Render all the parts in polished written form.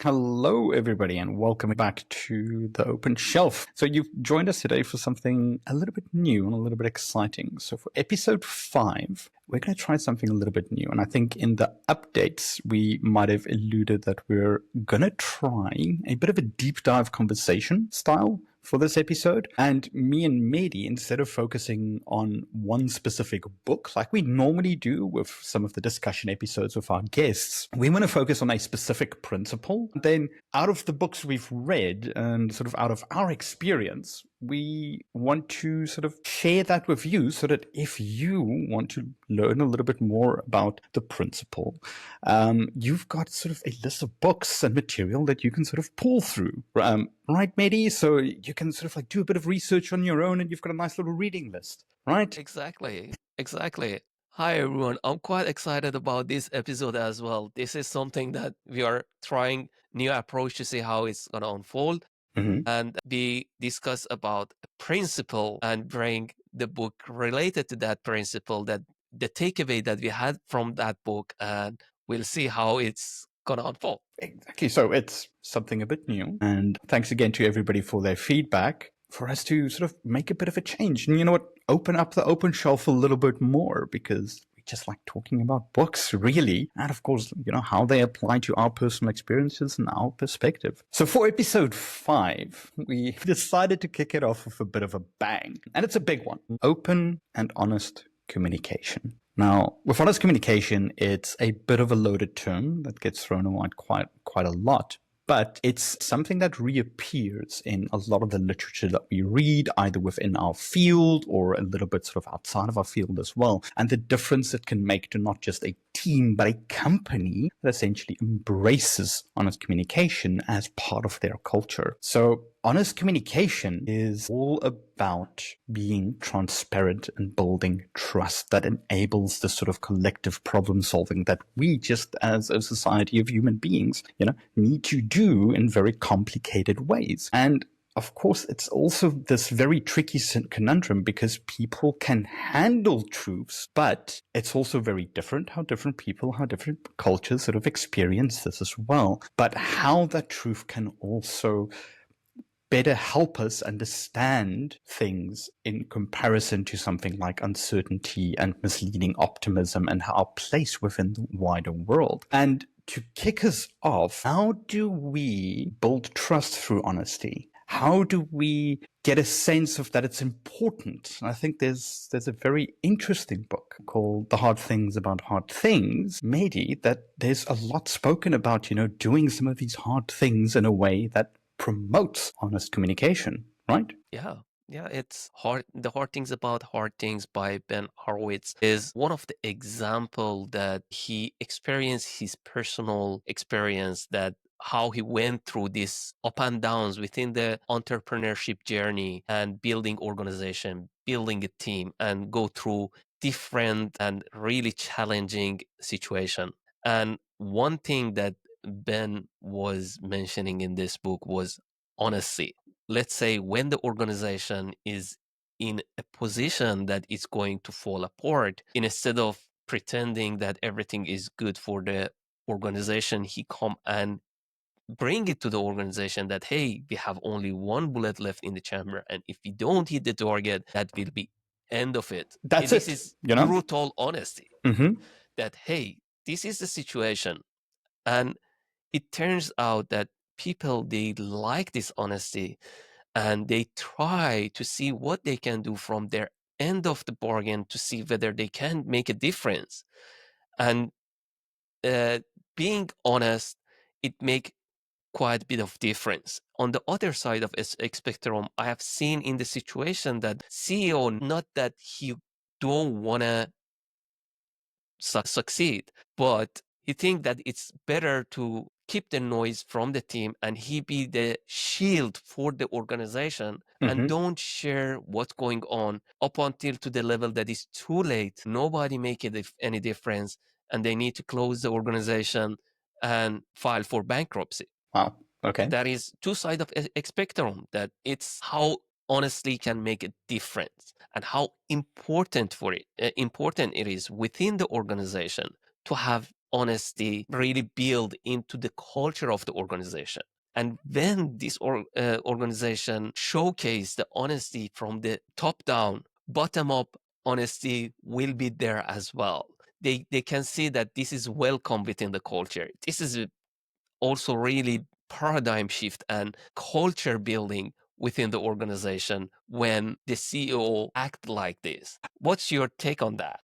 Hello, everybody, and welcome back to the Open Shelf. So you've joined us today for something a little bit new and a little bit exciting. So for episode 5, we're going to try something a little bit new. And I think in the updates, we might have alluded that we're going to try a bit of a deep dive conversation style for this episode. And me and Mehdi, instead of focusing on one specific book, like we normally do with some of the discussion episodes with our guests, we want to focus on a specific principle. Then out of the books we've read and sort of out of our experience, we want to sort of share that with you so that if you want to learn a little bit more about the principle, you've got sort of a list of books and material that you can sort of pull through. Right, Mehdi? So you can sort of like do a bit of research on your own and you've got a nice little reading list, right? Exactly. Hi, everyone. I'm quite excited about this episode as well. This is something that we are trying new approach to see how it's going to unfold. And we discuss about a principle and bring the book related to that principle, that the takeaway that we had from that book, and we'll see how it's going to unfold. Exactly. So it's something a bit new. And thanks again to everybody for their feedback for us to sort of make a bit of a change. And you know what? Open up the open shelf a little bit more because we just like talking about books, really. And of course, you know, how they apply to our personal experiences and our perspective. So for episode 5, we decided to kick it off with a bit of a bang. And it's a big one. Open and honest communication. Now, with honest communication, it's a bit of a loaded term that gets thrown around quite a lot, but it's something that reappears in a lot of the literature that we read, either within our field or a little bit sort of outside of our field as well. And the difference it can make to not just a team, but a company that essentially embraces honest communication as part of their culture. So honest communication is all about being transparent and building trust that enables the sort of collective problem solving that we just as a society of human beings, need to do in very complicated ways. And of course, it's also this very tricky conundrum because people can handle truths, but it's also very different how different people, how different cultures sort of experience this as well. But how that truth can also better help us understand things in comparison to something like uncertainty and misleading optimism and our place within the wider world. And to kick us off, how do we build trust through honesty? How do we get a sense of that it's important? I think there's a very interesting book called The Hard Things About Hard Things, Mehdi, that there's a lot spoken about, doing some of these hard things in a way that promotes honest communication, right? Yeah, it's hard. The Hard Things About Hard Things by Ben Horowitz is one of the example that he experienced his personal experience, that how he went through this up and downs within the entrepreneurship journey and building organization, building a team, and go through different and really challenging situation. And one thing that Ben was mentioning in this book was honesty. Let's say when the organization is in a position that it's going to fall apart, instead of pretending that everything is good for the organization, he come and bring it to the organization that, hey, we have only one bullet left in the chamber, and if we don't hit the target, that will be end of it. That's This it, is brutal honesty. That, hey, this is the situation. And it turns out that people, they like this honesty, and they try to see what they can do from their end of the bargain to see whether they can make a difference. And being honest, it make quite a bit of difference. On the other side of a spectrum, I have seen in the situation that CEO, not that he don't want to succeed, but he think that it's better to keep the noise from the team and he be the shield for the organization and don't share what's going on up until to the level that is too late. Nobody make it any difference and they need to close the organization and file for bankruptcy. Wow. Okay. That is two sides of a spectrum, that it's how honestly can make a difference and how important it is within the organization to have honesty really build into the culture of the organization. And when this organization showcase the honesty from the top down, bottom up honesty will be there as well. They can see that this is welcome within the culture. This is also really paradigm shift and culture building within the organization when the CEO act like this. What's your take on that?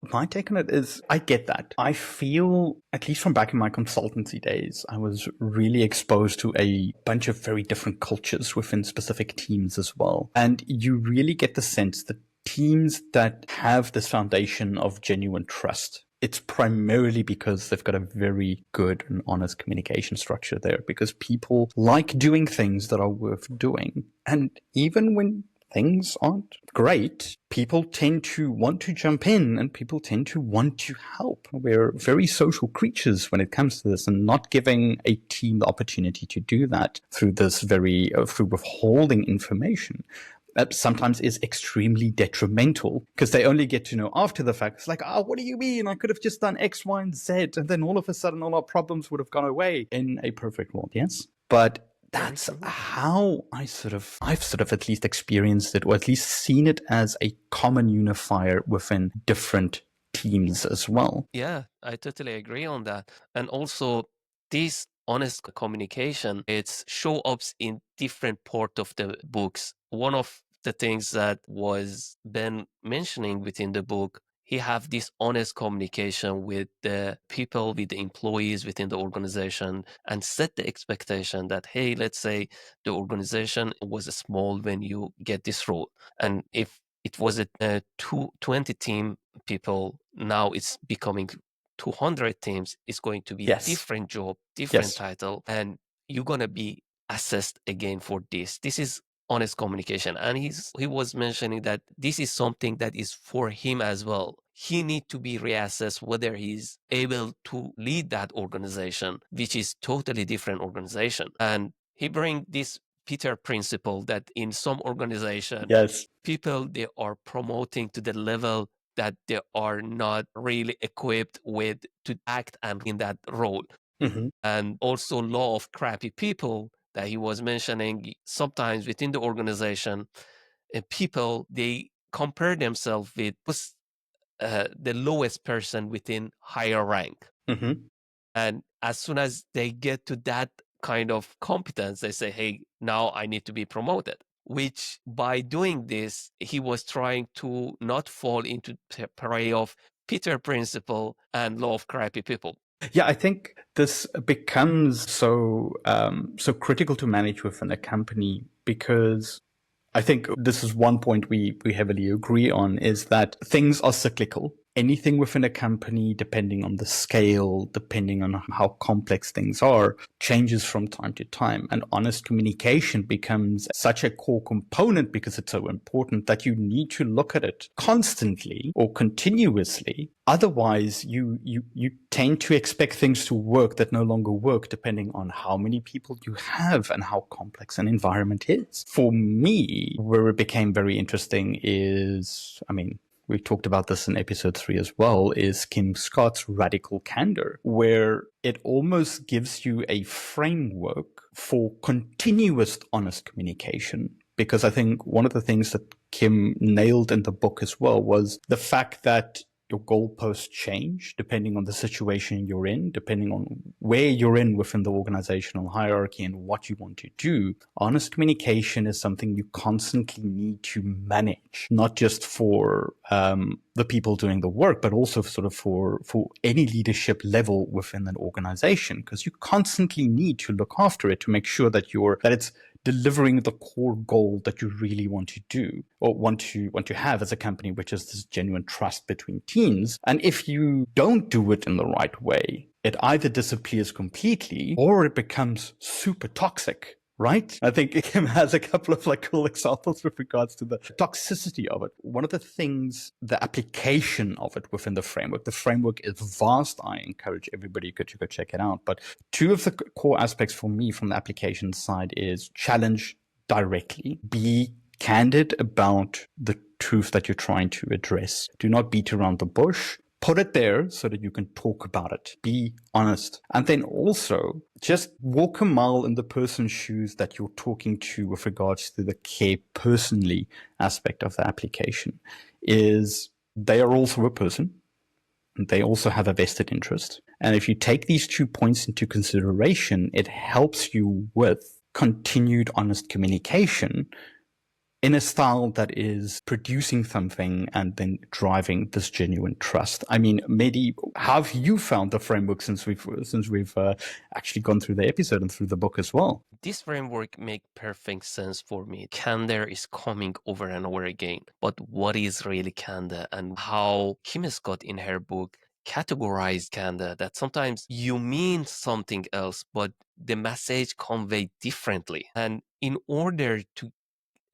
My take on it is I get that. I feel, at least from back in my consultancy days, I was really exposed to a bunch of very different cultures within specific teams as well. And you really get the sense that teams that have this foundation of genuine trust, it's primarily because they've got a very good and honest communication structure there, because people like doing things that are worth doing. And even when things aren't great, people tend to want to jump in and people tend to want to help. We're very social creatures when it comes to this, and not giving a team the opportunity to do that through this through withholding information sometimes is extremely detrimental, because they only get to know after the fact. It's like, oh, what do you mean? I could have just done X, Y, and Z, and then all of a sudden all our problems would have gone away in a perfect world. Yes. But that's how I've sort of at least experienced it, or at least seen it as a common unifier within different teams as well. Yeah, I totally agree on that. And also, this honest communication, it's show ups in different part of the books. One of the things that was Ben mentioning within the book, he have this honest communication with the people, with the employees within the organization, and set the expectation that, hey, let's say the organization was small when you get this role, and if it was a 20 team people, now it's becoming 200 teams. It's going to be different job, different title, and you're going to be assessed again for this. This is honest communication. And he was mentioning that this is something that is for him as well. He need to be reassessed whether he's able to lead that organization, which is totally different organization. And he bring this Peter principle that in some organization, people, they are promoting to the level that they are not really equipped with to act and in that role. And also law of crappy people that he was mentioning, sometimes within the organization, people, they compare themselves with the lowest person within higher rank. And as soon as they get to that kind of competence, they say, hey, now I need to be promoted. Which by doing this, he was trying to not fall into the prey of Peter principle and law of crappy people. Yeah, I think this becomes so critical to manage within a company, because I think this is one point we heavily agree on, is that things are cyclical. Anything within a company, depending on the scale, depending on how complex things are, changes from time to time. And honest communication becomes such a core component, because it's so important, that you need to look at it constantly or continuously. Otherwise, you tend to expect things to work that no longer work, depending on how many people you have and how complex an environment is. For me, where it became very interesting is, we talked about this in episode 3 as well, is Kim Scott's RadicalCandor, where it almost gives you a framework for continuous honest communication. Because I think one of the things that Kim nailed in the book as well was the fact that your goalposts change depending on the situation you're in, depending on where you're in within the organizational hierarchy and what you want to do. Honest communication is something you constantly need to manage, not just for the people doing the work, but also sort of for any leadership level within an organization, because you constantly need to look after it to make sure that it's delivering the core goal that you really want to do or want to have as a company, which is this genuine trust between teams. And if you don't do it in the right way, it either disappears completely or it becomes super toxic. Right? I think Kim has a couple of cool examples with regards to the toxicity of it. One of the things, the application of it within the framework is vast. I encourage everybody to go check it out. But two of the core aspects for me from the application side is challenge directly. Be candid about the truth that you're trying to address. Do not beat around the bush. Put it there so that you can talk about it. Be honest. And then also just walk a mile in the person's shoes that you're talking to with regards to the care personally aspect of the application. Is they are also a person. They also have a vested interest. And if you take these 2 points into consideration, it helps you with continued honest communication in a style that is producing something and then driving this genuine trust. I mean, Mehdi, how have you found the framework since we've actually gone through the episode and through the book as well? This framework makes perfect sense for me. Candor is coming over and over again. But what is really candor, and how Kim Scott in her book categorized candor, that sometimes you mean something else, but the message conveyed differently. And in order to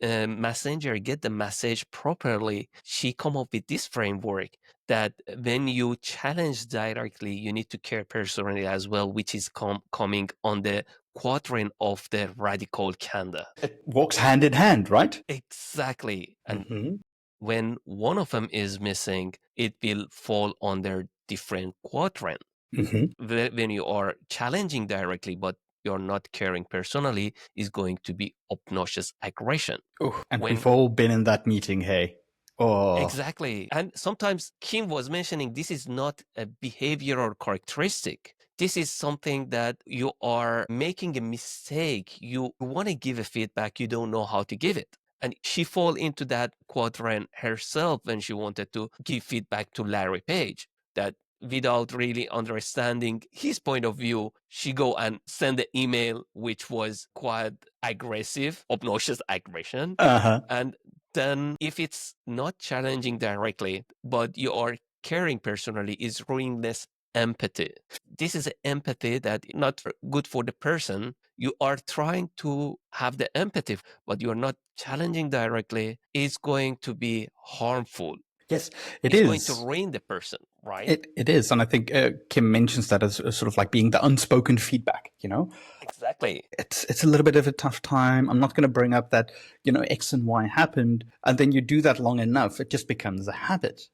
messenger get the message properly, she come up with this framework that when you challenge directly, you need to care personally as well, which is coming on the quadrant of the radical candor. It walks hand in hand, right? Exactly. And when one of them is missing, it will fall under different quadrant. When you are challenging directly, but you're not caring personally, is going to be obnoxious aggression. Oh, and When we've all been in that meeting, hey. Oh. Exactly. And sometimes Kim was mentioning this is not a behavioral characteristic. This is something that you are making a mistake. You want to give a feedback, you don't know how to give it. And she fall into that quadrant herself when she wanted to give feedback to Larry Page, that without really understanding his point of view, she go and send the email, which was quite aggressive, obnoxious aggression. Uh-huh. And then if it's not challenging directly, but you are caring personally, is willingness empathy. This is empathy that not good for the person. You are trying to have the empathy, but you're not challenging directly. It's going to be harmful. Yes, it It's going to is. ruin the person, right? It is. And I think Kim mentions that as sort of like being the unspoken feedback, you know? Exactly. It's a little bit of a tough time. I'm not going to bring up that, X and Y happened. And then you do that long enough, it just becomes a habit,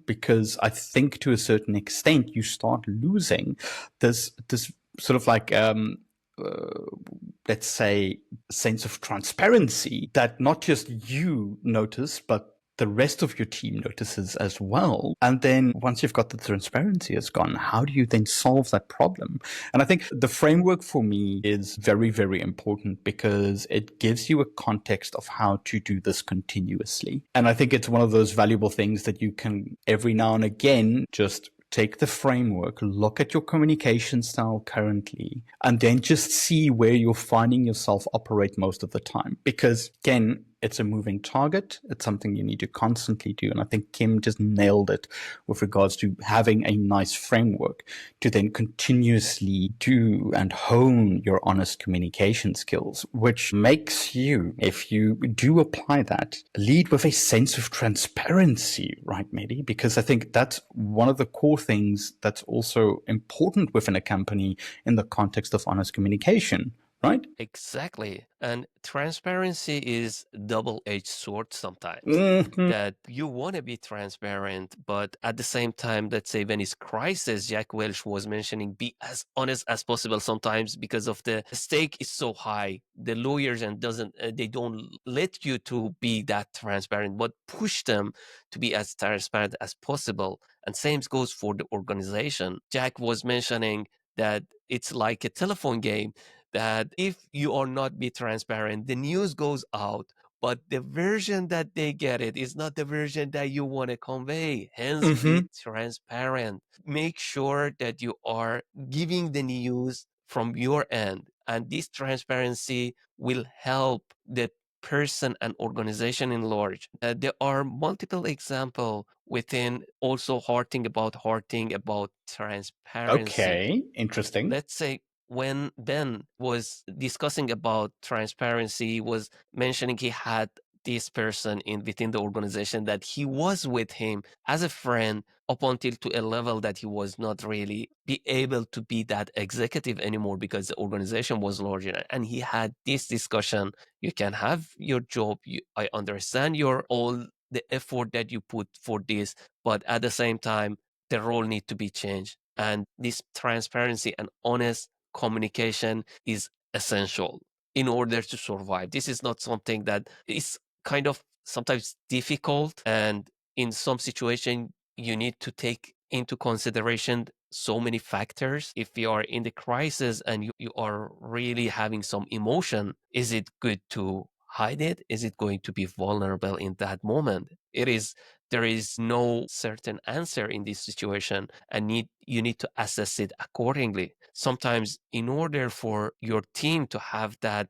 because I think to a certain extent you start losing this sort of like, let's say, sense of transparency that not just you notice, but the rest of your team notices as well. And then once you've got the transparency is gone, how do you then solve that problem? And I think the framework for me is very, very important because it gives you a context of how to do this continuously. And I think it's one of those valuable things that you can every now and again just take the framework, look at your communication style currently, and then just see where you're finding yourself operate most of the time. Because again, it's a moving target. It's something you need to constantly do. And I think Kim just nailed it with regards to having a nice framework to then continuously do and hone your honest communication skills, which makes you, if you do apply that, lead with a sense of transparency, right, Mehdi? Because I think that's one of the core things that's also important within a company in the context of honest communication. Right? Exactly. And transparency is double-edged sword sometimes. That you want to be transparent, but at the same time, let's say when it's crisis, Jack Welch was mentioning, be as honest as possible sometimes because of the stake is so high. The lawyers and they don't let you to be that transparent, but push them to be as transparent as possible. And same goes for the organization. Jack was mentioning that it's like a telephone game, that if you are not be transparent, the news goes out, but the version that they get it is not the version that you want to convey. Hence, be transparent. Make sure that you are giving the news from your end. And this transparency will help the person and organization in large. There are multiple examples within also hard thing about transparency. Okay, interesting. Let's say when Ben was discussing about transparency, he was mentioning he had this person in within the organization that he was with him as a friend up until to a level that he was not really be able to be that executive anymore because the organization was larger. And he had this discussion. You can have your job. I understand your all the effort that you put for this, but at the same time, the role need to be changed. And this transparency and honest communication is essential in order to survive. This is not something that is kind of sometimes difficult, and in some situation you need to take into consideration so many factors. If you are in the crisis and you are really having some emotion, is it good to hide it? Is it going to be vulnerable in that moment? There is no certain answer in this situation, and you need to assess it accordingly. Sometimes in order for your team to have that,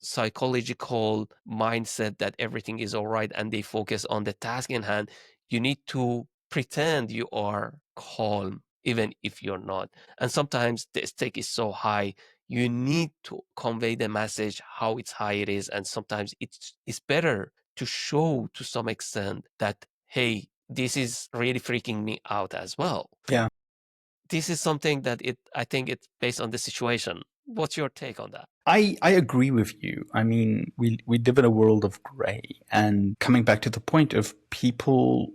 psychological mindset that everything is all right and they focus on the task in hand, you need to pretend you are calm even if you're not. And sometimes the stake is so high, you need to convey the message how it's high it is. And sometimes it's better to show to some extent that, hey, this is really freaking me out as well. Yeah. This is something that I think it's based on the situation. What's your take on that? I agree with you. I mean, we live in a world of gray, and coming back to the point of people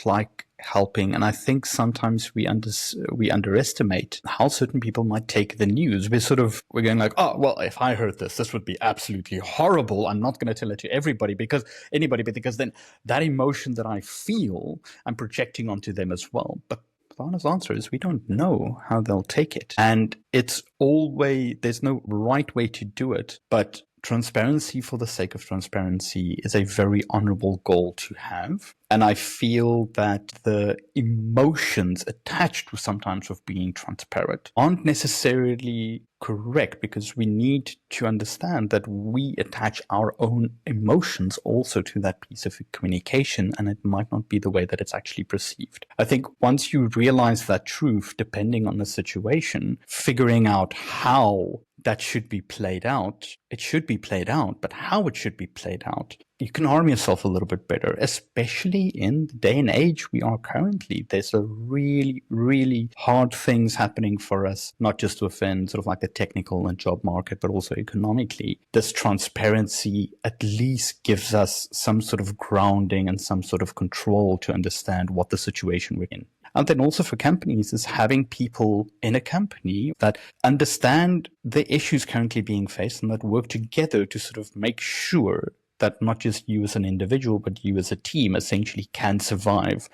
like helping, and I think sometimes we underestimate how certain people might take the news. We're going like, oh well, if I heard this would be absolutely horrible. I'm not going to tell it to everybody because then that emotion that I feel, I'm projecting onto them as well. But the honest answer is we don't know how they'll take it. And there's no right way to do it, but transparency for the sake of transparency is a very honorable goal to have. And I feel that the emotions attached to sometimes of being transparent aren't necessarily correct, because we need to understand that we attach our own emotions also to that piece of communication, and it might not be the way that it's actually perceived. I think once you realize that truth, depending on the situation, figuring out how that should be played out, it should be played out, but how it should be played out, you can arm yourself a little bit better, especially in the day and age we are currently. There's a really, really hard things happening for us, not just within sort of like the technical and job market, but also economically. This transparency at least gives us some sort of grounding and some sort of control to understand what the situation we're in. And then also for companies is having people in a company that understand the issues currently being faced and that work together to sort of make sure that not just you as an individual, but you as a team essentially can survive,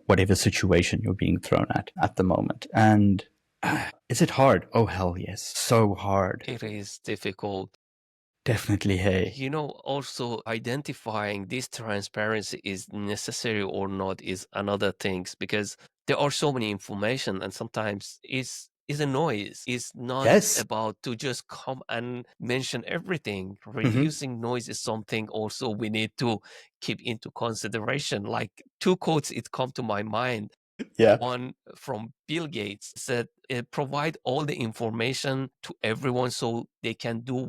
whatever situation you're being thrown at the moment. And is it hard? Oh, hell yes. So hard. It is difficult. Definitely, hey. Also identifying this transparency is necessary or not is another thing, because there are so many information, and sometimes is a noise. It's not Yes. about to just come and mention everything. Mm-hmm. Reducing noise is something also we need to keep into consideration. Like two quotes, it come to my mind. Yeah. One from Bill Gates said, provide all the information to everyone so they can do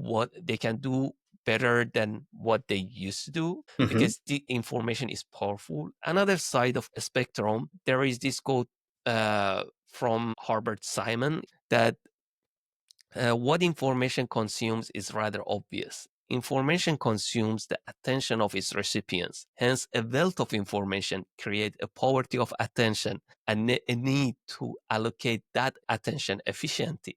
better than what they used to do, Mm-hmm. because the information is powerful. Another side of a spectrum, there is this quote from Herbert Simon that what information consumes is rather obvious. Information consumes the attention of its recipients. Hence, a wealth of information creates a poverty of attention and a need to allocate that attention efficiently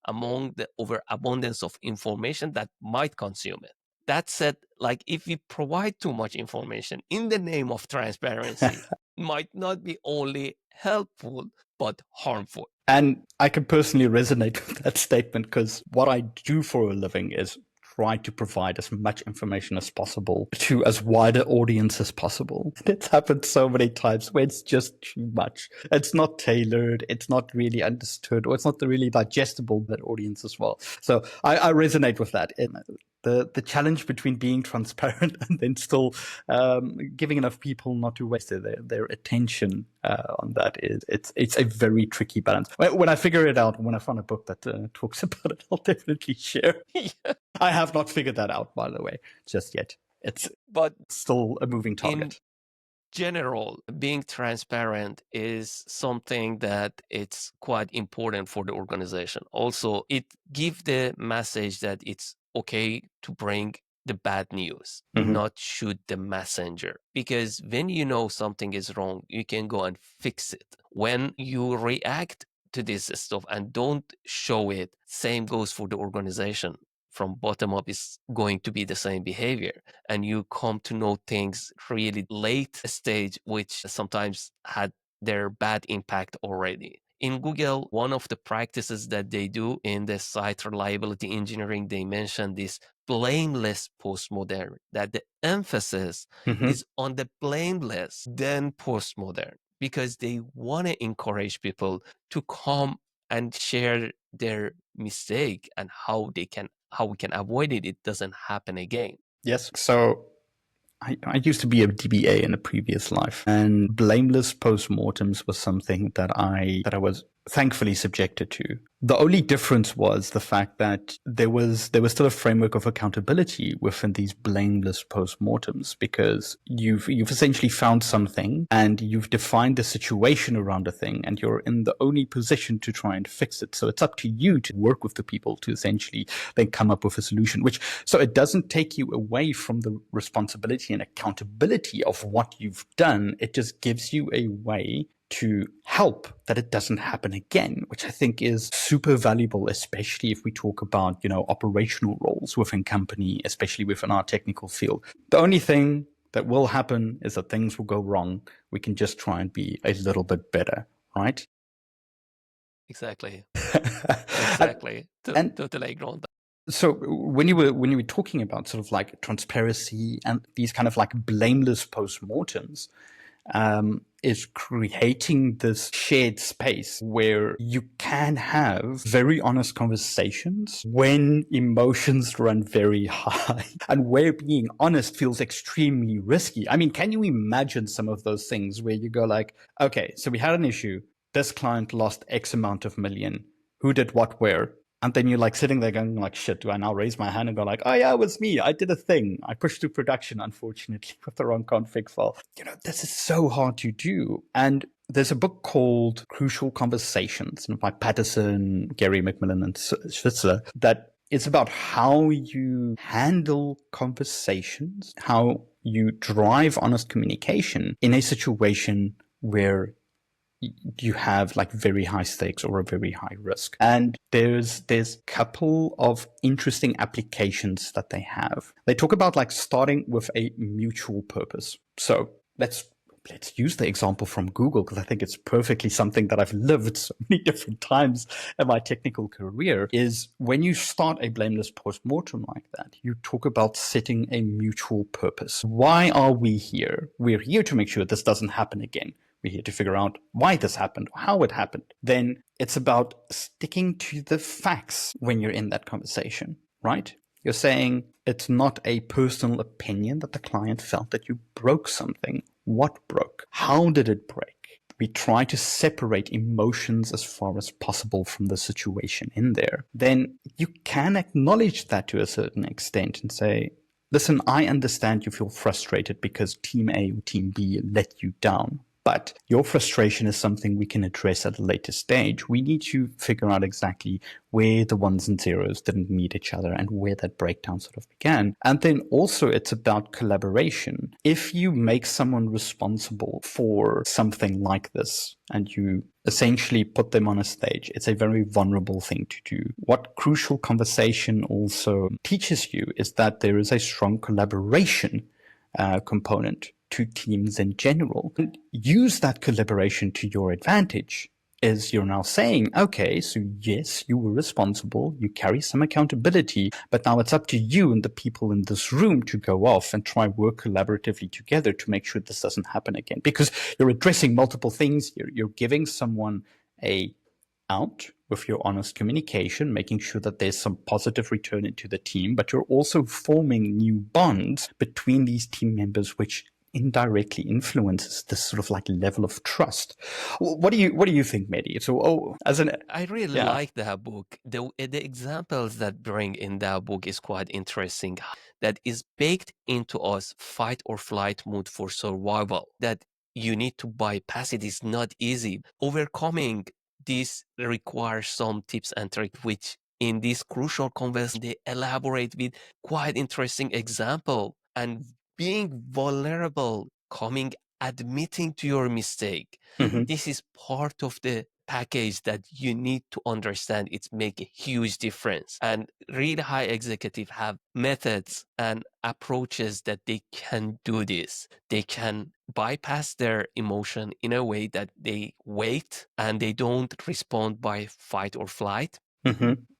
among the overabundance of information that might consume it. That said, like if we provide too much information in the name of transparency, might not be only helpful, but harmful. And I can personally resonate with that statement, because what I do for a living is try to provide as much information as possible to as wide an audience as possible. It's happened so many times where it's just too much. It's not tailored, it's not really understood, or it's not really digestible to that audience as well. So I resonate with that. The challenge between being transparent and then still giving enough people not to waste their attention on that it's a very tricky balance. When I figure it out, when I find a book that talks about it, I'll definitely share. Yeah. I have not figured that out, by the way, just yet. It's But still a moving target. in general, being transparent is something that it's quite important for the organization. Also, it gives the message that it's okay to bring the bad news, Mhm. not shoot the messenger. Because when you know something is wrong, you can go and fix it. When you react to this stuff and don't show it, same goes for the organization. From bottom up is going to be the same behavior. And you come to know things really late stage, which sometimes had their bad impact already. In Google, one of the practices that they do in the site reliability engineering, they mention this blameless postmodern, that the emphasis Mhm. is on the blameless than postmodern, because they want to encourage people to come and share their mistake and how we can avoid it. It doesn't happen again. Yes. So I used to be a DBA in a previous life, and blameless postmortems was something that I was thankfully subjected to. The only difference was the fact that there was still a framework of accountability within these blameless postmortems, because you've essentially found something and you've defined the situation around a thing, and you're in the only position to try and fix it. So it's up to you to work with the people to essentially then come up with a solution, which so it doesn't take you away from the responsibility and accountability of what you've done. It just gives you a way to help that it doesn't happen again, which I think is super valuable, especially if we talk about, operational roles within company, especially within our technical field. The only thing that will happen is that things will go wrong. We can just try and be a little bit better, right? Exactly. and, Exactly. and Totally agree on that. so when you were talking about sort of like transparency and these kind of like blameless postmortems, is creating this shared space where you can have very honest conversations when emotions run very high and where being honest feels extremely risky. I mean, can you imagine some of those things where you go like, okay, so we had an issue. This client lost X amount of million. Who did what where? And then you're like sitting there going like, shit, do I now raise my hand and go like, oh yeah, it was me. I did a thing. I pushed through production, unfortunately, with the wrong config file. This is so hard to do. And there's a book called Crucial Conversations by Patterson, Gary McMillan, and Schwitzler that it's about how you handle conversations, how you drive honest communication in a situation where you have like very high stakes or a very high risk. And there's couple of interesting applications that they have. They talk about like starting with a mutual purpose. So let's use the example from Google, because I think it's perfectly something that I've lived so many different times in my technical career. Is when you start a blameless postmortem like that, you talk about setting a mutual purpose. Why are we here? We're here to make sure this doesn't happen again. We're here to figure out why this happened, how it happened. Then it's about sticking to the facts when you're in that conversation, right? You're saying it's not a personal opinion that the client felt that you broke something. What broke? How did it break? We try to separate emotions as far as possible from the situation in there. Then you can acknowledge that to a certain extent and say, listen, I understand you feel frustrated because team A or team B let you down. But your frustration is something we can address at a later stage. We need to figure out exactly where the ones and zeros didn't meet each other and where that breakdown sort of began. And then also it's about collaboration. If you make someone responsible for something like this and you essentially put them on a stage, it's a very vulnerable thing to do. What Crucial Conversation also teaches you is that there is a strong collaboration component to teams in general. And use that collaboration to your advantage. Is you're now saying, okay, so yes, you were responsible, you carry some accountability, but now it's up to you and the people in this room to go off and try work collaboratively together to make sure this doesn't happen again. Because you're addressing multiple things here. You're giving someone a out with your honest communication, making sure that there's some positive return into the team, but you're also forming new bonds between these team members, which indirectly influences this sort of like level of trust. What do you think, Mehdi? So, I really yeah. like that book. The examples that bring in that book is quite interesting. That is baked into us fight or flight mode for survival. That you need to bypass it is not easy. Overcoming this requires some tips and tricks which in this crucial conversation, they elaborate with quite interesting example, and being vulnerable, admitting to your mistake. This is part of the package that you need to understand. It's make a huge difference. And really high executives have methods and approaches that they can do this. They can bypass their emotion in a way that they wait and they don't respond by fight or flight.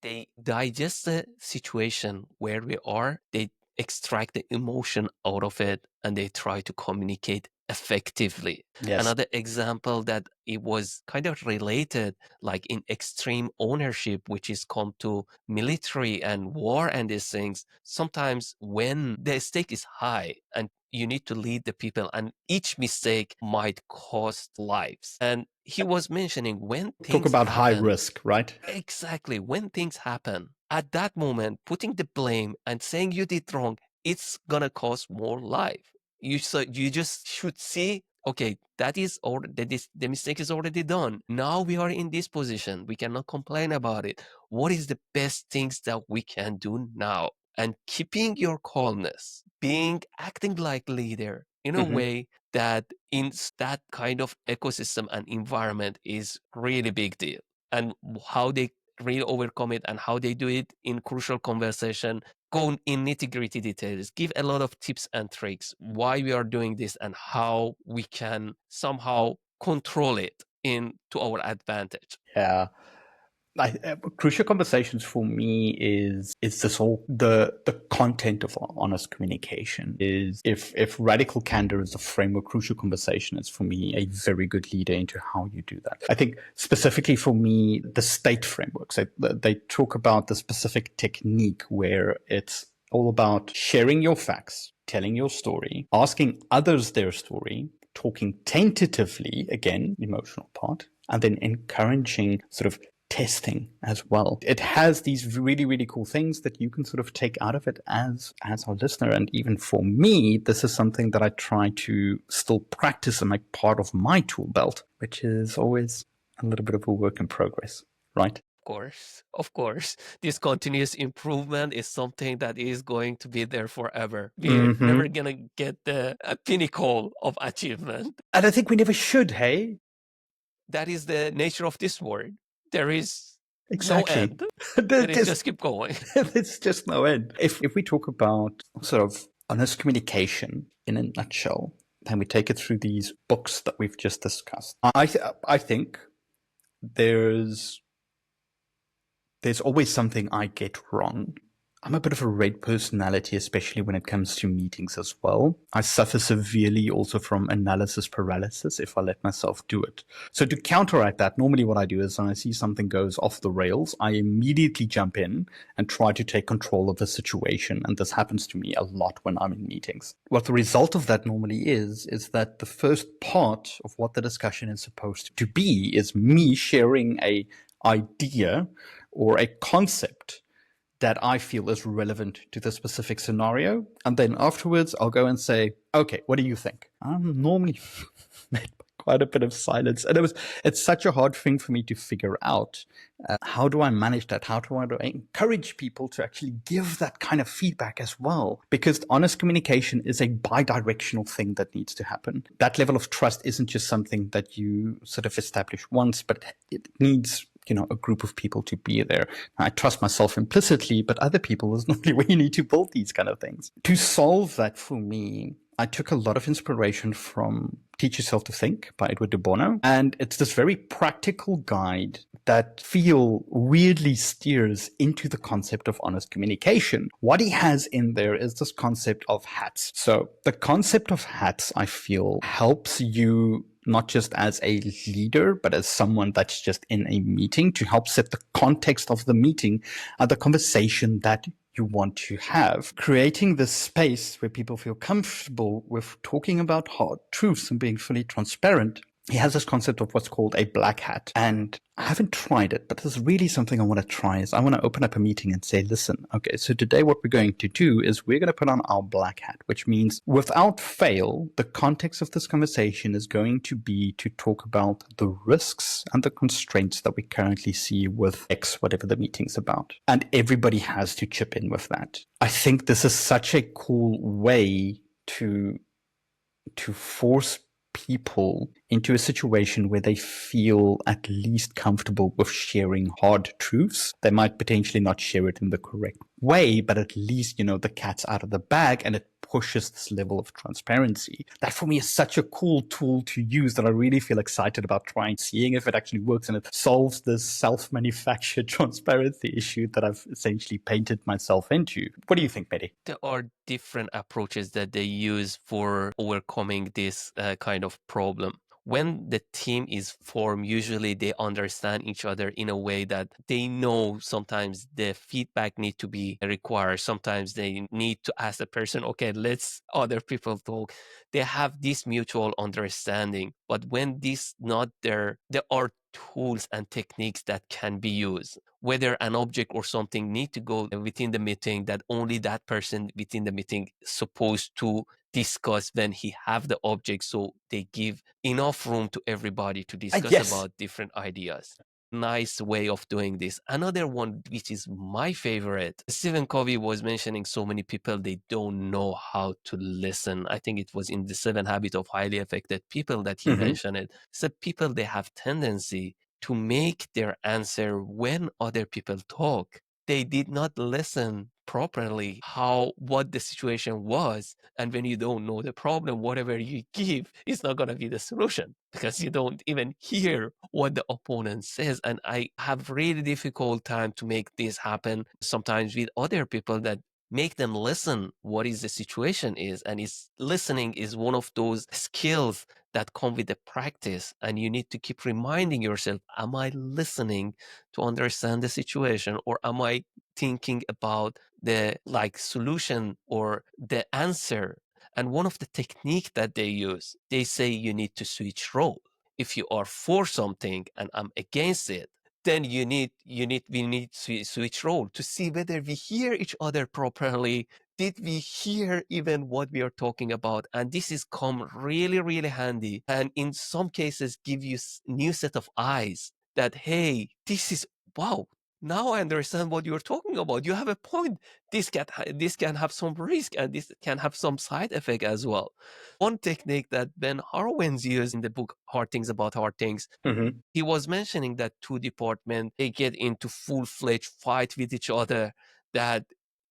They digest the situation where we are, they extract the emotion out of it, and they try to communicate effectively. Yes. Another example that it was kind of related, like in extreme ownership, which is come to military and war and these things, sometimes when the stake is high and you need to lead the people, and each mistake might cost lives. And he was mentioning when things Talk about happen, high risk, right? Exactly. When things happen, at that moment, putting the blame and saying you did wrong, it's gonna cost more life. You just should see, okay, the mistake is already done. Now we are in this position. We cannot complain about it. What is the best things that we can do now? And keeping your calmness, acting like leader in a way that in that kind of ecosystem and environment is really big deal. And how they really overcome it and how they do it in crucial conversation, go in nitty-gritty details, give a lot of tips and tricks why we are doing this and how we can somehow control it to our advantage. Yeah. Crucial conversations for me is this whole the content of honest communication. Is if radical candor is a framework, crucial conversation is for me a very good leader into how you do that. I think specifically for me, the state frameworks, they talk about the specific technique where it's all about sharing your facts, telling your story, asking others their story, talking tentatively, again, emotional part, and then encouraging sort of testing as well. It has these really, really cool things that you can sort of take out of it as our listener. And even for me, this is something that I try to still practice and make part of my tool belt, which is always a little bit of a work in progress, right? Of course, this continuous improvement is something that is going to be there forever. We're never gonna get the pinnacle of achievement. And I think we never should, hey? That is the nature of this world. There is Exactly. no end. It is just keep going. There's just no end. If we talk about sort of honest communication in a nutshell, then we take it through these books that we've just discussed. I think there's always something I get wrong. I'm a bit of a red personality, especially when it comes to meetings as well. I suffer severely also from analysis paralysis if I let myself do it. So to counteract that, normally what I do is when I see something goes off the rails, I immediately jump in and try to take control of the situation. And this happens to me a lot when I'm in meetings. What the result of that normally is that the first part of what the discussion is supposed to be is me sharing a idea or a concept that I feel is relevant to the specific scenario. And then afterwards, I'll go and say, okay, what do you think? I'm normally met by quite a bit of silence. And it's such a hard thing for me to figure out. How do I manage that? How do I encourage people to actually give that kind of feedback as well? Because honest communication is a bi-directional thing that needs to happen. That level of trust isn't just something that you sort of establish once, but it needs a group of people to be there. I trust myself implicitly, but other people is normally where you need to build these kind of things. To solve that for me, I took a lot of inspiration from Teach Yourself to Think by Edward de Bono. And it's this very practical guide that weirdly steers into the concept of honest communication. What he has in there is this concept of hats. So the concept of hats, I feel, helps you not just as a leader, but as someone that's just in a meeting to help set the context of the meeting and the conversation that you want to have. Creating this space where people feel comfortable with talking about hard truths and being fully transparent he has this concept of what's called a black hat. And I haven't tried it, but this is really something I want to try. Is I want to open up a meeting and say, listen, okay, so today what we're going to do is we're going to put on our black hat, which means without fail, the context of this conversation is going to be to talk about the risks and the constraints that we currently see with X, whatever the meeting's about. And everybody has to chip in with that. I think this is such a cool way to force people into a situation where they feel at least comfortable with sharing hard truths. They might potentially not share it in the correct way, but at least, the cat's out of the bag and it pushes this level of transparency. That for me is such a cool tool to use that I really feel excited about trying, seeing if it actually works and it solves this self-manufactured transparency issue that I've essentially painted myself into. What do you think, Betty? There are different approaches that they use for overcoming this kind of problem. When the team is formed, usually they understand each other in a way that they know sometimes the feedback need to be required. Sometimes they need to ask the person, okay, let's other people talk. They have this mutual understanding. But when this not there are tools and techniques that can be used. Whether an object or something need to go within the meeting that only that person within the meeting is supposed to discuss when he have the object, so they give enough room to everybody to discuss Yes. about different ideas. Nice way of doing this. Another one, which is my favorite, Stephen Covey was mentioning so many people, they don't know how to listen. I think it was in the 7 Habits of Highly Effective People that he mentioned it. So people, they have tendency to make their answer when other people talk. They did not listen properly what the situation was. And when you don't know the problem, whatever you give is not going to be the solution because you don't even hear what the opponent says. And I have really difficult time to make this happen sometimes with other people, that make them listen what is the situation is. And listening is one of those skills that come with the practice, and you need to keep reminding yourself, am I listening to understand the situation, or am I thinking about the solution or the answer? And one of the technique that they use, they say you need to switch role. If you are for something and I'm against it, then we need to switch role to see whether we hear each other properly. Did we hear even what we are talking about? And this is come really, really handy. And in some cases, give you new set of eyes that, hey, this is, wow, now I understand what you're talking about. You have a point. This can have some risk, and this can have some side effect as well. One technique that Ben Horowitz used in the book Hard Things About Hard Things, he was mentioning that two departments, they get into full-fledged fight with each other, that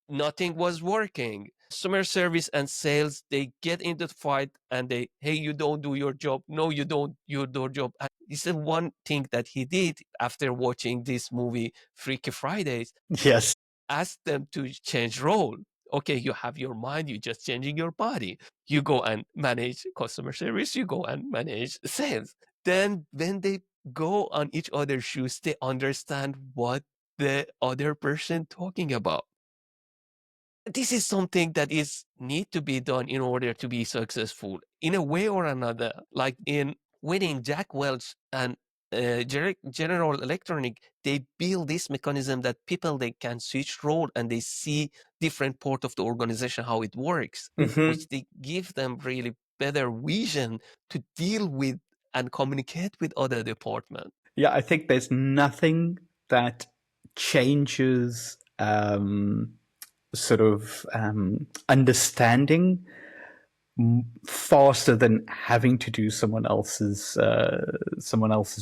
nothing was working. Customer service and sales, they get into the fight and they, hey, you don't do your job. No, you don't do your job. And this is one thing that he did after watching this movie, Freaky Fridays. Yes. Ask them to change role. Okay, you have your mind, you're just changing your body. You go and manage customer service, you go and manage sales. Then when they go on each other's shoes, they understand what the other person talking about. This is something that is need to be done in order to be successful in a way or another. Like in winning Jack Welch and General Electronic, they build this mechanism that people, they can switch role and they see different part of the organization, how it works, which they give them really better vision to deal with and communicate with other departments. Yeah, I think there's nothing that changes understanding faster than having to do someone else's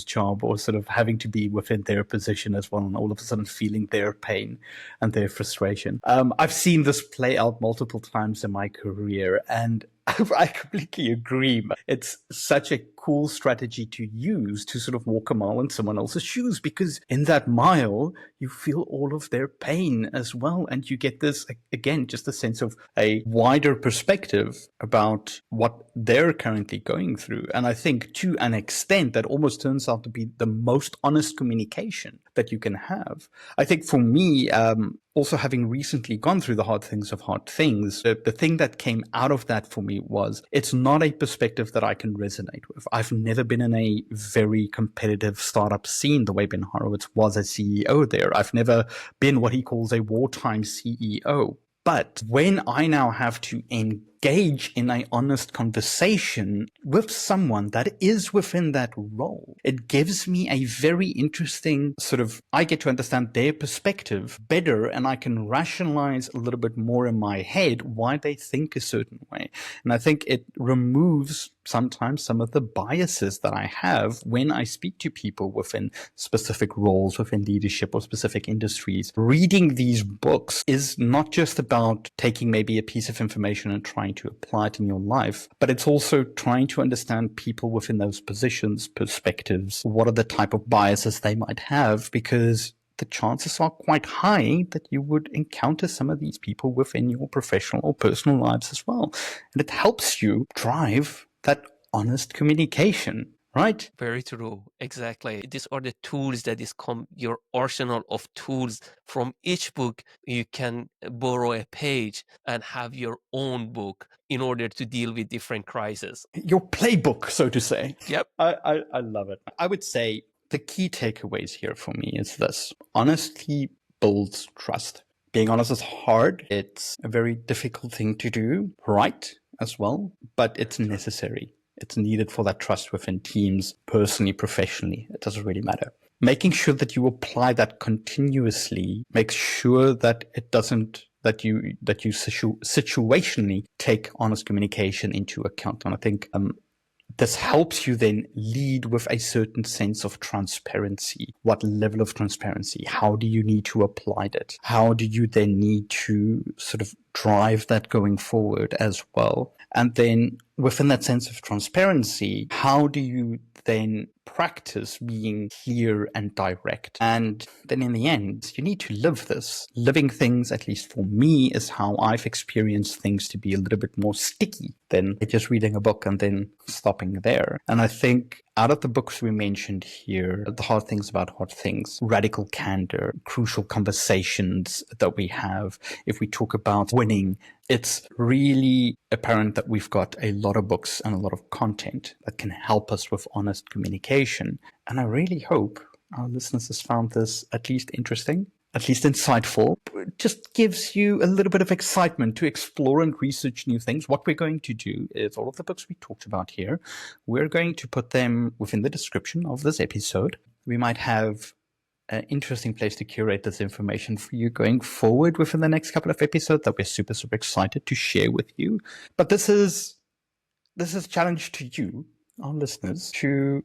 job, or sort of having to be within their position as well, and all of a sudden feeling their pain and their frustration. I've seen this play out multiple times in my career, and I completely agree. It's such a cool strategy to use to sort of walk a mile in someone else's shoes, because in that mile, you feel all of their pain as well. And you get this, again, just a sense of a wider perspective about what they're currently going through. And I think to an extent, that almost turns out to be the most honest communication that you can have. I think for me, also having recently gone through the hard things of hard things, the thing that came out of that for me was it's not a perspective that I can resonate with. I've never been in a very competitive startup scene the way Ben Horowitz was a CEO there. I've never been what he calls a wartime CEO. But when I now have to engage in an honest conversation with someone that is within that role, it gives me a very interesting I get to understand their perspective better, and I can rationalize a little bit more in my head why they think a certain way. And I think it removes sometimes some of the biases that I have when I speak to people within specific roles, within leadership or specific industries. Reading these books is not just about taking maybe a piece of information and trying to apply it in your life, but it's also trying to understand people within those positions, perspectives, what are the type of biases they might have, because the chances are quite high that you would encounter some of these people within your professional or personal lives as well. And it helps you drive that honest communication, right? Very true. Exactly. These are the tools that is your arsenal of tools. From each book, you can borrow a page and have your own book in order to deal with different crises. Your playbook, so to say. Yep. I love it. I would say the key takeaways here for me is this. Honesty builds trust. Being honest is hard. It's a very difficult thing to do, right, as well, but it's necessary. It's needed for that trust within teams, personally, professionally. It doesn't really matter. Making sure that you apply that continuously makes sure that it doesn't, that you situationally take honest communication into account. And I think this helps you then lead with a certain sense of transparency. What level of transparency? How do you need to apply it? How do you then need to drive that going forward as well? And then within that sense of transparency, how do you then practice being clear and direct? And then in the end, you need to live this. Living things, at least for me, is how I've experienced things to be a little bit more sticky than just reading a book and then stopping there. And I think out of the books we mentioned here, The Hard Things About Hard Things, Radical Candor, Crucial Conversations that we have, if we talk about winning, it's really apparent that we've got a lot of books and a lot of content that can help us with honest communication. And I really hope our listeners has found this at least interesting, at least insightful. It just gives you a little bit of excitement to explore and research new things. What we're going to do is all of the books we talked about here, we're going to put them within the description of this episode. We might have an interesting place to curate this information for you going forward within the next couple of episodes that we're super, super excited to share with you. But this is a challenge to you, our listeners, to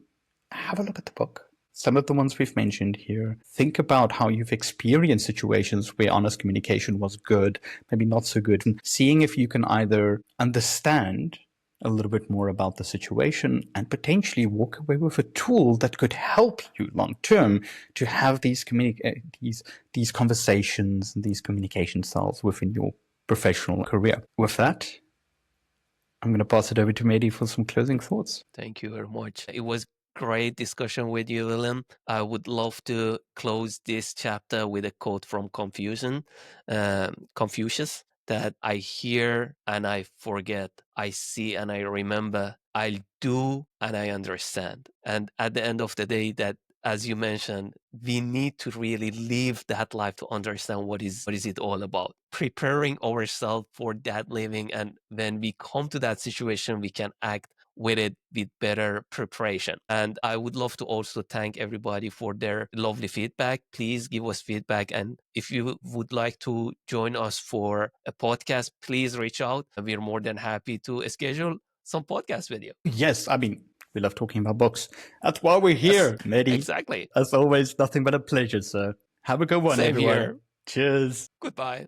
have a look at the book. Some of the ones we've mentioned here. Think about how you've experienced situations where honest communication was good, maybe not so good, and seeing if you can either understand a little bit more about the situation and potentially walk away with a tool that could help you long term to have these conversations and these communication styles within your professional career. With that, I'm going to pass it over to Mehdi for some closing thoughts. Thank you very much. It was great discussion with you, William. I would love to close this chapter with a quote from Confucius, that I hear and I forget, I see and I remember, I do and I understand. And at the end of the day, that, as you mentioned, we need to really live that life to understand what is it all about. Preparing ourselves for that living, and when we come to that situation, we can act with it with better preparation. And I would love to also thank everybody for their lovely feedback. Please give us feedback. And if you would like to join us for a podcast, please reach out. We're more than happy to schedule some podcasts with you. Yes, I mean, we love talking about books. That's why we're here, Yes, Mehdi. exactly. As always, nothing but a pleasure, sir. Have a good one, Same everyone. here. Cheers. Goodbye.